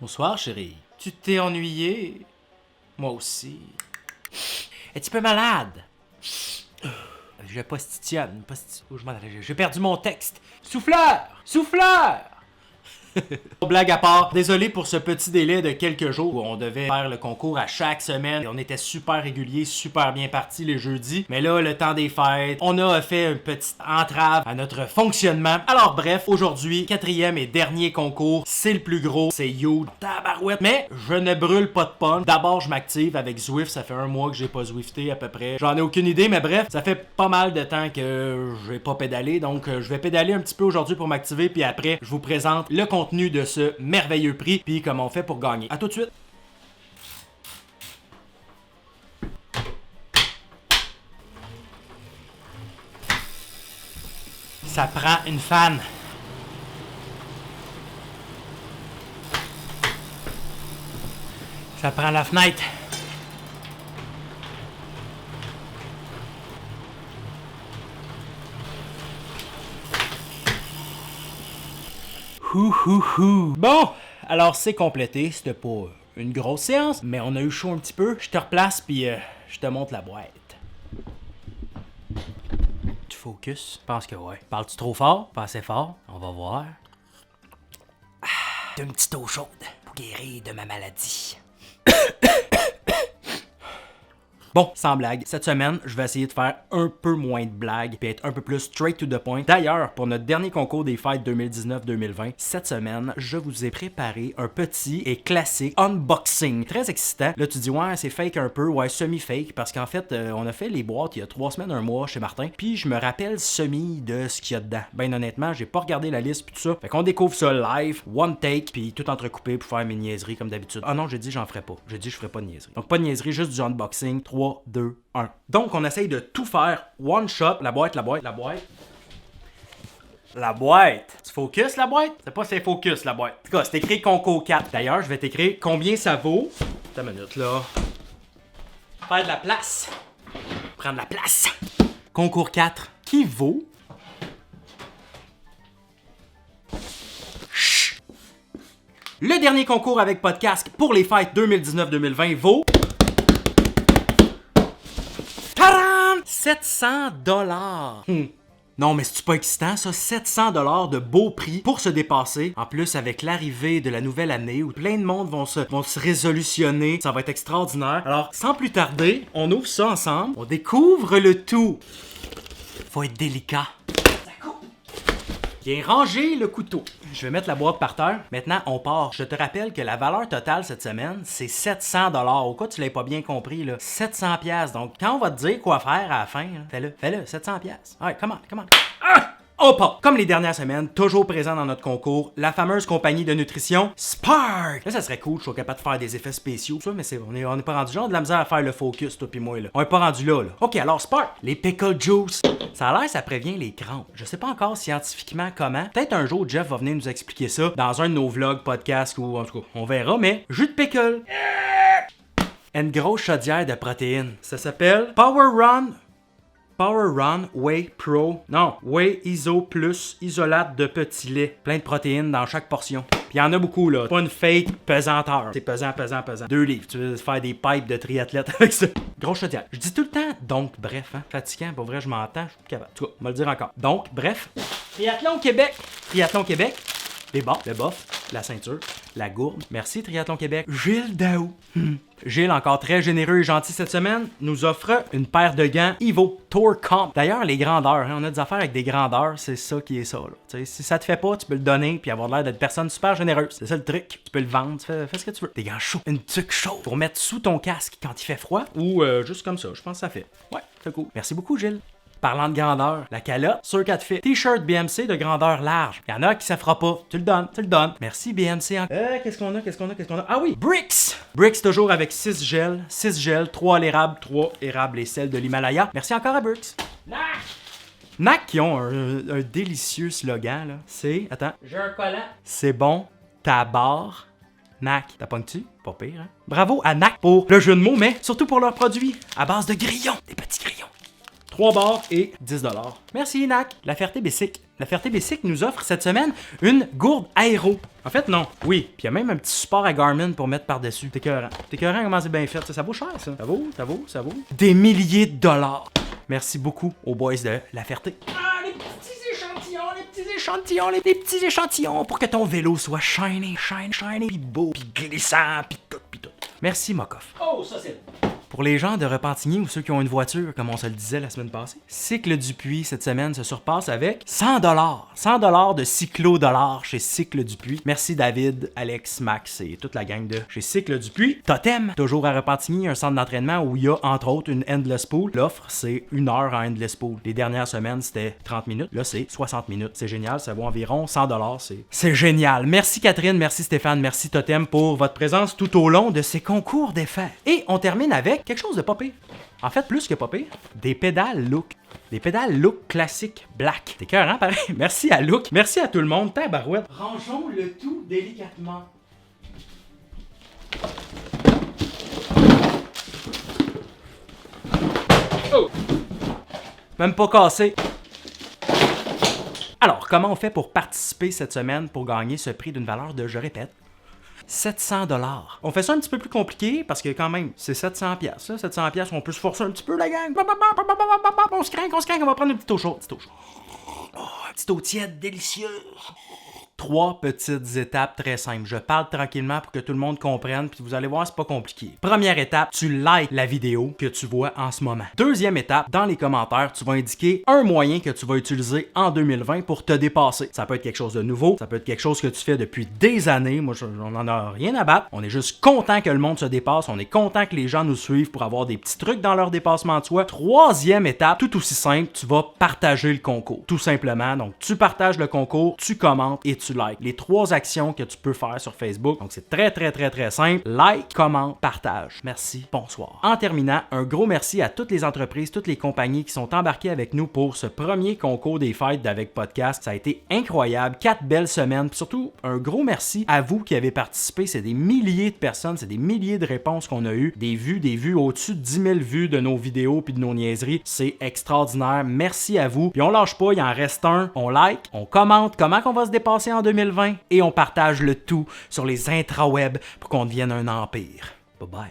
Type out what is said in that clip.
Bonsoir, chérie. Tu t'es ennuyé? Moi aussi. Es-tu peu malade? Je postillonne. J'ai perdu mon texte. Souffleur! Souffleur! Blague à part, désolé pour ce petit délai de quelques jours où on devait faire le concours à chaque semaine. On était super réguliers, super bien partis les jeudis. Mais là, le temps des fêtes, on a fait une petite entrave à notre fonctionnement. Alors bref, aujourd'hui, 4e et dernier concours. C'est le plus gros, c'est you, tabarouette. Mais je ne brûle pas de punch. D'abord, je m'active avec Zwift. Ça fait un mois que j'ai pas Zwifté à peu près. J'en ai aucune idée, mais bref, ça fait pas mal de temps que j'ai pas pédalé. Donc, je vais pédaler un petit peu aujourd'hui pour m'activer. Puis après, je vous présente le contenu de ce merveilleux prix, puis comment on fait pour gagner. À tout de suite! Ça prend une fan. Ça prend la fenêtre. Bon, alors c'est complété, c'était pas une grosse séance, mais on a eu chaud un petit peu. Je te replace puis je te montre la boîte. Tu focus? Je pense que ouais. Parles-tu trop fort? Pas assez fort? On va voir. D'une petite eau chaude pour guérir de ma maladie. Bon, sans blague, cette semaine, je vais essayer de faire un peu moins de blagues et être un peu plus straight to the point. D'ailleurs, pour notre dernier concours des fêtes 2019-2020, cette semaine, je vous ai préparé un petit et classique unboxing. Très excitant. Là, tu dis, ouais, c'est fake un peu, ouais, semi-fake, parce qu'en fait, on a fait les boîtes il y a 3 semaines, un mois chez Martin, puis je me rappelle semi de ce qu'il y a dedans. Ben honnêtement, j'ai pas regardé la liste puis tout ça. Fait qu'on découvre ça live, one take, puis tout entrecoupé pour faire mes niaiseries comme d'habitude. Ah non, j'ai dit j'en ferai pas. J'ai dit je ferai pas de niaiseries. Donc pas de niaiseries, juste du unboxing. 3, 2, 1. Donc, on essaye de tout faire one shot. La boîte. Tu focus la boîte? C'est pas c'est focus la boîte. En tout cas, c'est écrit concours 4. D'ailleurs, je vais t'écrire combien ça vaut. Attends une minute là. Faire de la place. Prendre la place. Concours 4. Qui vaut? Chut. Le dernier concours avec podcast pour les fêtes 2019-2020 vaut 700 $. Non, mais c'est pas excitant, ça? 700 $ de beau prix pour se dépasser. En plus, avec l'arrivée de la nouvelle année où plein de monde vont se résolutionner, ça va être extraordinaire. Alors, sans plus tarder, on ouvre ça ensemble. On découvre le tout. Faut être délicat. Bien ranger le couteau. Je vais mettre la boîte par terre. Maintenant, on part. Je te rappelle que la valeur totale cette semaine, c'est 700 $. Au cas où tu l'as pas bien compris, là. 700 $. Donc, quand on va te dire quoi faire à la fin, là, fais-le. 700 $. Alright, come on. Ah! On part! Comme les dernières semaines, toujours présent dans notre concours, la fameuse compagnie de nutrition Spark! Là, ça serait cool, je sois capable de faire des effets spéciaux, ça, mais on est pas rendu là, on a de la misère à faire le focus, toi pis moi, là. On est pas rendu là. Ok, alors Spark! Les pickle juice! Ça a l'air, ça prévient les crampes. Je sais pas encore scientifiquement comment. Peut-être un jour, Jeff va venir nous expliquer ça dans un de nos vlogs, podcasts, ou en tout cas, on verra, mais jus de pickle! Une grosse chaudière de protéines. Ça s'appelle Power Run Whey Pro. Non, Whey Iso Plus isolate de petit lait. Plein de protéines dans chaque portion. Puis il y en a beaucoup là. Pas une fake pesanteur. C'est pesant. 2 livres. Tu veux faire des pipes de triathlète avec ça. Grosse chaudière. Je dis tout le temps donc, bref, hein. Fatigant, pour vrai, je m'entends. Je suis plus capable. En tout cas, on va le dire encore. Donc, bref. Triathlon Québec. Les bas, le bof, la ceinture, la gourde. Merci Triathlon Québec. Gilles Daou. Gilles, encore très généreux et gentil cette semaine, nous offre une paire de gants Evo Tour Comp. D'ailleurs, les grandeurs, hein, on a des affaires avec des grandeurs, c'est ça qui est ça. Là. Si ça te fait pas, tu peux le donner puis avoir l'air d'être une personne super généreuse. C'est ça le truc. Tu peux le vendre, fais ce que tu veux. Des gants chauds, une tuque chaude pour mettre sous ton casque quand il fait froid ou juste comme ça. Je pense que ça fait. Ouais, c'est cool. Merci beaucoup, Gilles. Parlant de grandeur, la calotte, sûr qu'elle te fait. T-shirt BMC de grandeur large. Il y en a qui ça fera pas. Tu le donnes. Merci BMC. Qu'est-ce qu'on a? Ah oui, Brix! Brix toujours avec 6 gels, 3 à l'érable, 3 érables et sel de l'Himalaya. Merci encore à Brix. NAC qui ont un délicieux slogan, là. C'est, attends. J'ai un collant. C'est bon, ta barre. NAC. T'as pognes-tu? Pas pire, hein? Bravo à NAC pour le jeu de mots, mais surtout pour leurs produits à base de grillons. Des petits grillons. 3 bars et 10 $. Merci, NAC. La Ferté-Bessic nous offre cette semaine une gourde aéro. En fait, non. Oui, puis il y a même un petit support à Garmin pour mettre par-dessus. T'es écœurant. T'es écœurant comment c'est bien fait. Ça vaut cher, ça. Ça vaut. Des milliers de dollars. Merci beaucoup aux boys de La Ferté. Ah, les petits échantillons pour que ton vélo soit shiny, puis beau, puis glissant, puis tout. Merci, Mokoff. Oh, ça c'est bon. Pour les gens de Repentigny ou ceux qui ont une voiture, comme on se le disait la semaine passée, Cycle Dupuis, cette semaine, se surpasse avec 100 $. 100 de cyclo-dollars chez Cycle Dupuis. Merci David, Alex, Max et toute la gang de chez Cycle Dupuis. Totem, toujours à Repentigny, un centre d'entraînement où il y a, entre autres, une Endless Pool. L'offre, c'est 1 heure en Endless Pool. Les dernières semaines, c'était 30 minutes. Là, c'est 60 minutes. C'est génial, ça vaut environ 100 $. C'est génial. Merci Catherine, merci Stéphane, merci Totem pour votre présence tout au long de ces concours d'effets. Et on termine avec quelque chose de pas pire. En fait, plus que pas pire, des pédales Look. Des pédales Look classiques black. T'es cœur, hein, pareil? Merci à Look. Merci à tout le monde. Tabarouette. Rangeons le tout délicatement. Oh! Même pas cassé. Alors, comment on fait pour participer cette semaine pour gagner ce prix d'une valeur de, je répète, 700 $. On fait ça un petit peu plus compliqué parce que quand même, c'est 700 $. 700 $, on peut se forcer un petit peu la gang. On se craint, on va prendre une petite eau chaude. Oh, une petite eau tiède, délicieuse. 3 petites étapes très simples. Je parle tranquillement pour que tout le monde comprenne, puis vous allez voir, c'est pas compliqué. Première étape, tu likes la vidéo que tu vois en ce moment. Deuxième étape, dans les commentaires, tu vas indiquer un moyen que tu vas utiliser en 2020 pour te dépasser. Ça peut être quelque chose de nouveau, ça peut être quelque chose que tu fais depuis des années. Moi, on en a rien à battre. On est juste content que le monde se dépasse. On est content que les gens nous suivent pour avoir des petits trucs dans leur dépassement de soi. Troisième étape, tout aussi simple, tu vas partager le concours. Tout simplement. Donc, tu partages le concours, tu commentes et tu likes. Les 3 actions que tu peux faire sur Facebook. Donc, c'est très simple. Like, commente, partage. Merci. Bonsoir. En terminant, un gros merci à toutes les entreprises, toutes les compagnies qui sont embarquées avec nous pour ce premier concours des fêtes d'Avec Podcast. Ça a été incroyable. 4 belles semaines. Puis surtout, un gros merci à vous qui avez participé. C'est des milliers de personnes, c'est des milliers de réponses qu'on a eues. Des vues au-dessus de 10 000 vues de nos vidéos puis de nos niaiseries. C'est extraordinaire. Merci à vous. Puis on lâche pas, il en reste un. On like, on commente comment qu'on va se dépasser en 2020 et on partage le tout sur les intrawebs pour qu'on devienne un empire. Bye bye.